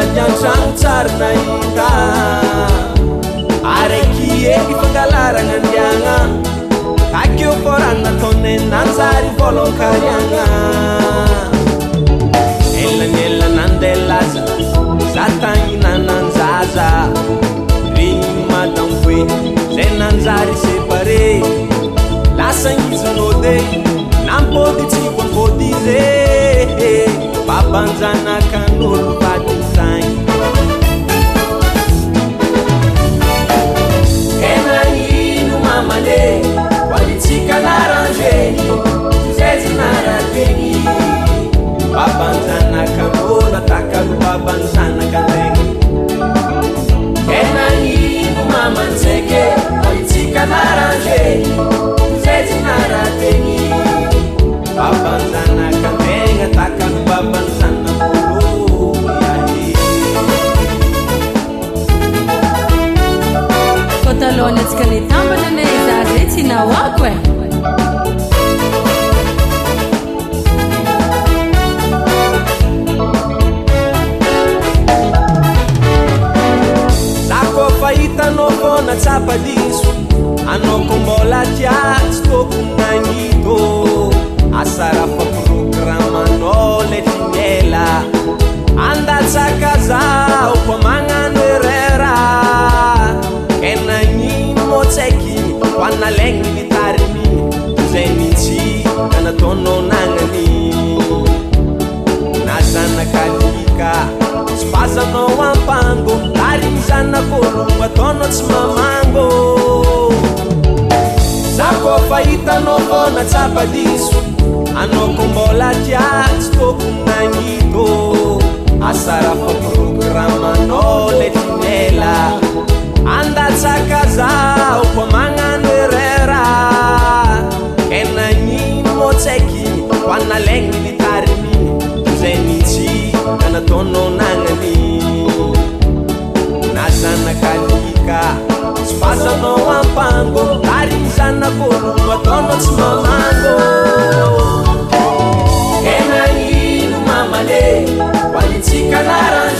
sady antragno tsara nahita araiky eky fangalaragna andiagna akeo foragna nataonay nanjary volonkariagna elaniela nandeha laza za tagny nananjaza regny madamo hoe zay nanjary séparé lasa izinode nampody tsy voampody ze babanjanakan'olo vadin'izagny kenanino mamale hoanitsika naranzeny zay zinarategny babanjanakan'olo atakalo babanjanakantegny kenanino mamantseke hoanitsika naranzeny zay zinarategny babanjanakantegna atakalo babanjanakolo yahe kotalony atsika nitambana ne za zay tsy nahoako e za koa fahitanao fona tsapadiso anao ko mbola tiatsy tokony nagnito asarafa programanao le fignela andatsaka zao ko magnano erera kenagnino mo tsaiky hoanalegny mitariny zay mitsy kanataonao nagnany na zanakalika tsy fazanao ampango ary ny zanak'olo ataonao tsy mamango za koa fahitanao fona tsapadiso anao ko mbola tiatsy tokony nagnito asarafa programanao le fignela andatsaka zao ko magnano erera kenagnino mo tsaiky hoanalegny mitariny zay mitsy kanataonao nagnany na zanakalika tsy fazanao ampango ary ny zanak'olo ataonao tsy mamango kenanino mamale hoanitsika naranzeny